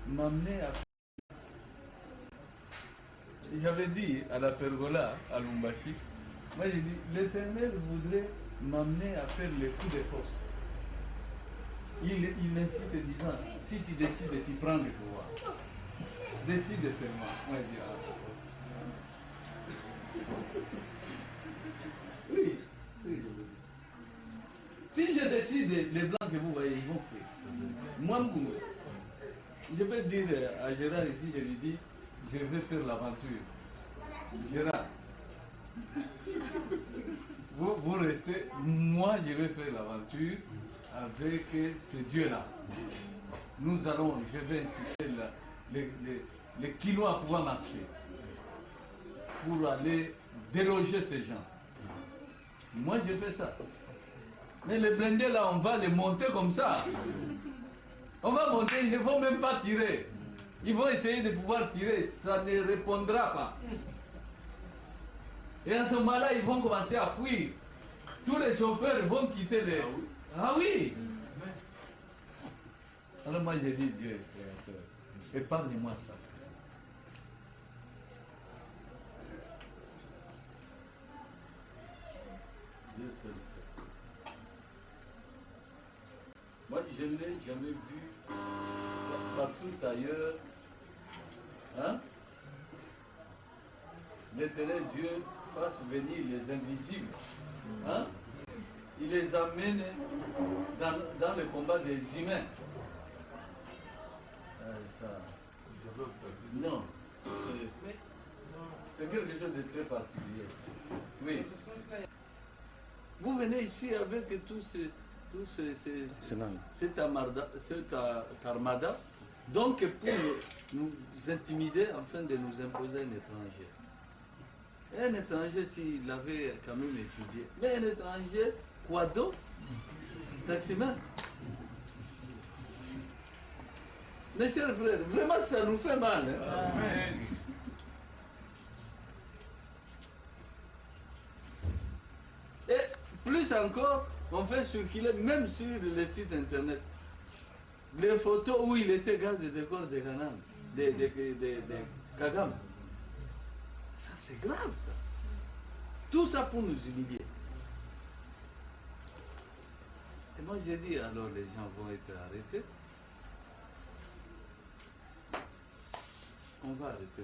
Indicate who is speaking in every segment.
Speaker 1: m'amener à... J'avais dit à la pergola, à Lumbashi, moi j'ai dit, l'Éternel voudrait m'amener à faire les coups de force. Il incite disant, si tu décides, tu prends le pouvoir. Décide seulement. Moi je dis, oui, oui. Si je décide, les blancs que vous voyez, ils vont faire. Moi, je vais dire à Gérard ici, je lui dis, je vais faire l'aventure. Gérard, vous restez, moi je vais faire l'aventure avec ce Dieu-là. Nous allons, je vais inciter les kilos à pouvoir marcher pour aller déloger ces gens. Moi je fais ça. Mais les blindés là, on va les monter comme ça. On va monter, ils ne vont même pas tirer. Ils vont essayer de pouvoir tirer, ça ne répondra pas. Et à ce moment-là, ils vont commencer à fuir. Tous les chauffeurs vont quitter les... Ah oui. Alors moi j'ai dit, Dieu est créateur, épargne-moi ça. Dieu seul sait. Moi je ne l'ai jamais vu partout ailleurs. Hein? L'Éternel Dieu fasse venir les invisibles. Hein? Il les amène dans le combat des humains. Non. C'est quelque chose de très particulier. Oui. Vous venez ici avec cette armada, donc pour nous intimider afin de nous imposer un étranger. Un étranger, s'il avait quand même étudié, mais un étranger, quoi d'autre? Taximan. Mes chers frères, vraiment ça nous fait mal. Hein? Et plus encore, on fait circuler, même sur le site internet, les photos où il était garde de corps de Ganam, de Kagame. Ça c'est grave ça. Tout ça pour nous humilier. Et moi j'ai dit, alors les gens vont être arrêtés. On va arrêter le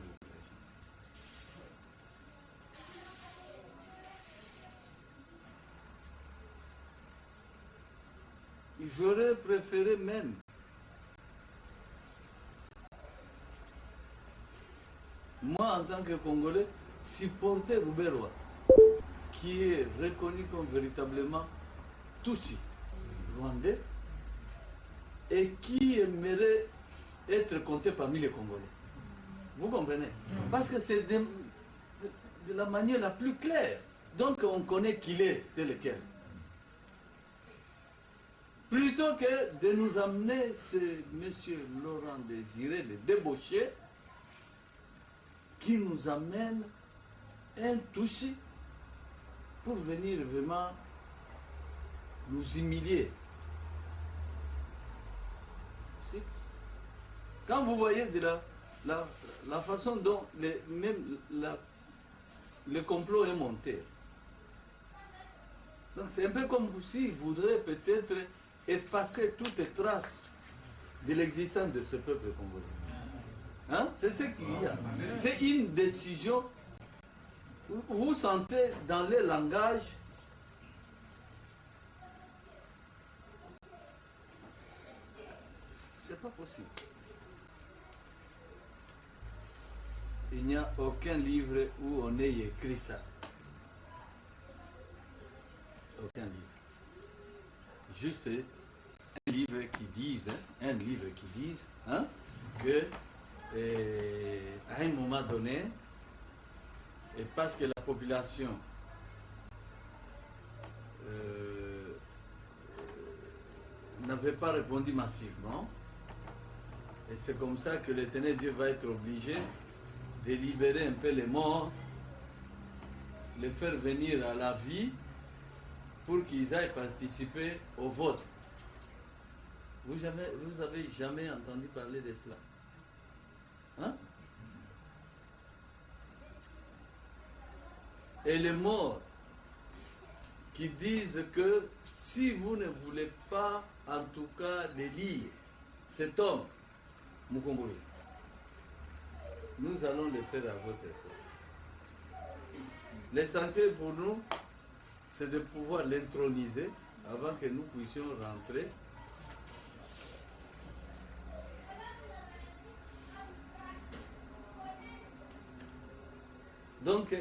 Speaker 1: régime. J'aurais préféré même moi en tant que Congolais supporter Rouberois qui est reconnu comme véritablement Tutsi, Rwandais, et qui aimerait être compté parmi les Congolais. Vous comprenez? Parce que c'est de la manière la plus claire. Donc on connaît qui il est, tel quel. Plutôt que de nous amener ce monsieur Laurent Désiré, le débauché, qui nous amène un touché pour venir vraiment nous humilier. Quand vous voyez de la façon dont le complot est monté, donc c'est un peu comme s'ils voudraient peut-être effacer toutes traces de l'existence de ce peuple congolais. Hein? C'est ce qu'il y a. C'est une décision. Vous sentez dans le langage c'est pas possible. Il n'y a aucun livre où on ait écrit ça. Aucun livre. Juste un livre qui dise, hein, que à un moment donné, et parce que la population n'avait pas répondu massivement, et c'est comme ça que l'Éternel Dieu va être obligé de libérer un peu les morts, les faire venir à la vie pour qu'ils aillent participer au vote. Vous avez jamais entendu parler de cela?
Speaker 2: Hein? Et les morts qui disent que si vous ne voulez pas, en tout cas, lire cet homme, Mukongowe, nous allons le faire à votre place. L'essentiel pour nous, c'est de pouvoir l'introniser avant que nous puissions rentrer. Donc,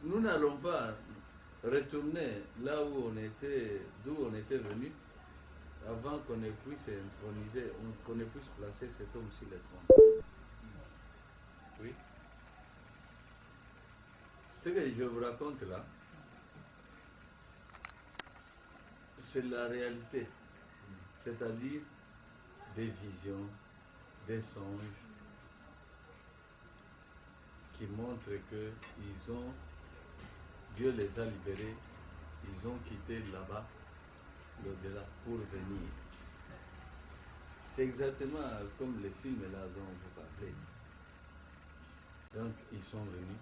Speaker 2: nous n'allons pas retourner là où on était, d'où on était venu, avant qu'on ne puisse introniser, qu'on ne puisse placer cet homme sur le trône. Oui. Ce que je vous raconte là, c'est la réalité, c'est-à-dire des visions, des songes qui montrent que Dieu les a libérés, ils ont quitté là-bas, l'au-delà, pour venir. C'est exactement comme les films là dont vous parlez. Donc ils sont venus,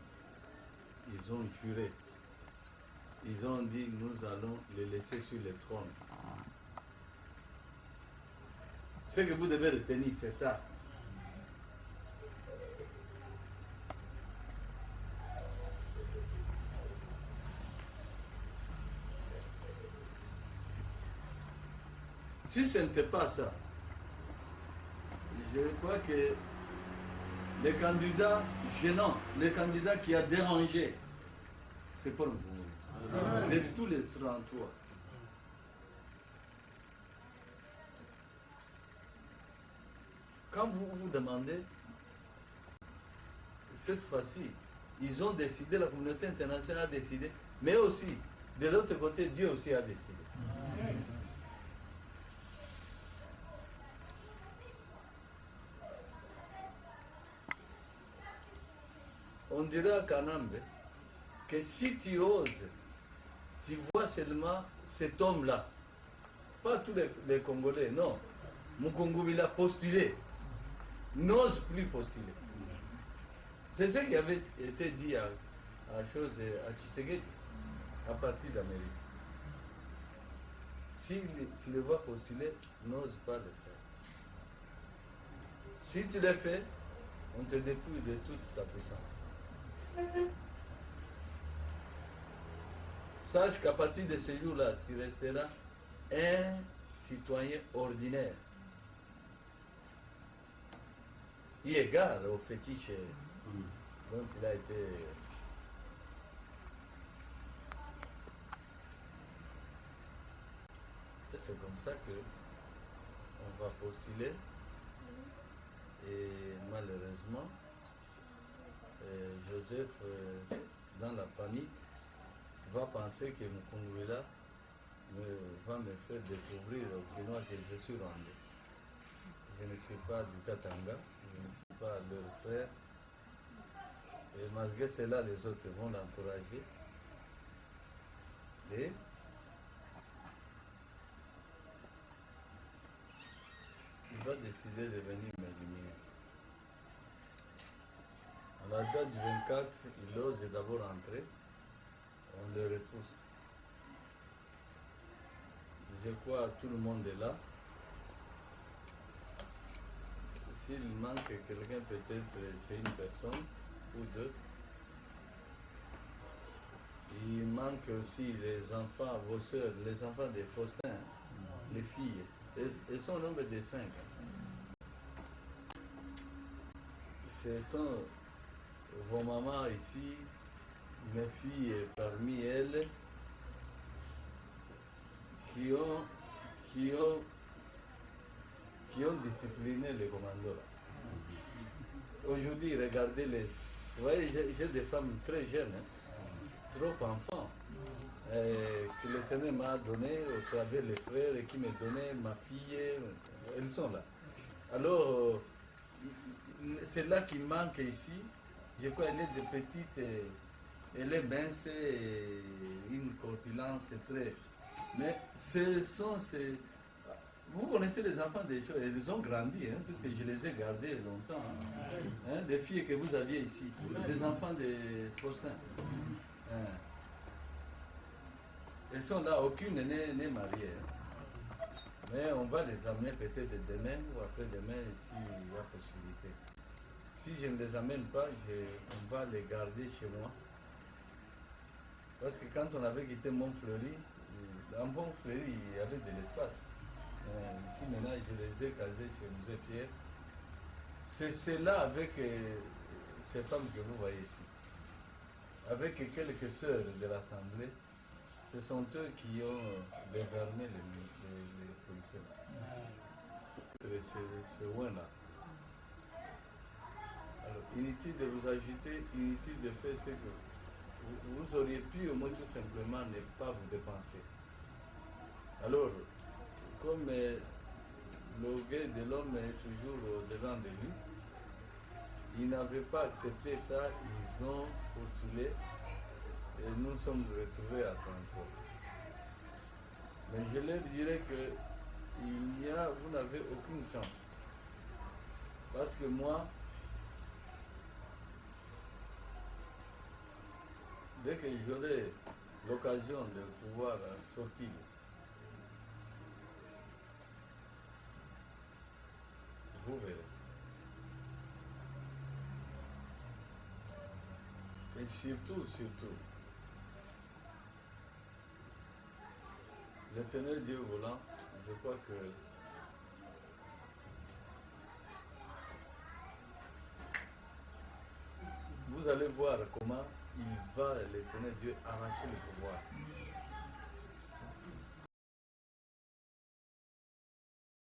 Speaker 2: ils ont juré, ils ont dit nous allons les laisser sur le trône. Ce que vous devez retenir, c'est ça. Si ce n'était pas ça, je crois que le candidat gênant, le candidat qui a dérangé, c'est Paul Mukongowe. De tous les 33. Quand vous vous demandez, cette fois-ci, ils ont décidé, la communauté internationale a décidé, mais aussi, de l'autre côté, Dieu aussi a décidé. On dirait à Kanambe que si tu oses, tu vois seulement cet homme-là, pas tous les Congolais, non. Mukongowe il a postulé, n'ose plus postuler. C'est ce qui avait été dit à Tshisekedi, à partir d'Amérique. Si tu le vois postuler, n'ose pas le faire. Si tu le fais, on te dépouille de toute ta puissance. Sache qu'à partir de ce jour-là, tu resteras un citoyen ordinaire, eu égard au fétiche dont il a été. Et c'est comme ça que on va postuler et malheureusement, Joseph, dans la panique, va penser que Mukongowe là va me faire découvrir au Kinois que je suis rwandais. Je ne suis pas du Katanga, je ne suis pas leur frère. Et malgré cela, les autres vont l'encourager. Et il va décider de venir m'éliminer. À la date du 24, il ose d'abord entrer. On le repousse. Je crois que tout le monde est là. S'il manque quelqu'un, peut-être c'est une personne ou deux. Il manque aussi les enfants, vos soeurs, les enfants de Faustin, les filles. Elles sont au nombre de 5. Ce sont vos mamans ici, mes filles parmi elles, qui ont discipliné les commandos là. Aujourd'hui, regardez les. Vous voyez, j'ai des femmes très jeunes, hein, trop enfants, que l'Éternel m'a donné au travers les frères et qui me donnaient ma fille. Elles sont là. Alors, c'est là qui manque ici. Je crois qu'elle est de petite, elle est mince, une corpulence très. Mais ce sont ces. Vous connaissez les enfants des choses, ils ont grandi, hein, puisque je les ai gardés longtemps. Hein, des filles que vous aviez ici, des enfants des Faustin. Hein. Elles sont là, aucune n'est mariée. Hein. Mais on va les amener peut-être demain ou après-demain s'il y a possibilité. Si je ne les amène pas, on va les garder chez moi. Parce que quand on avait quitté Montfleury, en Montfleury, il y avait de l'espace. Ici maintenant, je les ai casés chez Musée Pierre. C'est là avec ces femmes que vous voyez ici. Avec quelques sœurs de l'Assemblée, ce sont eux qui ont désarmé les policiers. C'est loin là. Alors, inutile de vous agiter, inutile de faire ce que vous auriez pu au moins tout simplement ne pas vous dépenser. Alors, comme l'orgueil de l'homme est toujours au-devant de lui, ils n'avaient pas accepté ça, ils ont postulé et nous nous sommes retrouvés à 33. Mais je leur dirais que vous n'avez aucune chance. Parce que moi, dès que j'aurai l'occasion de pouvoir sortir, vous verrez. Et surtout, l'Éternel Dieu volant, je crois que vous allez voir comment il va, l'Éternel Dieu, arracher le pouvoir.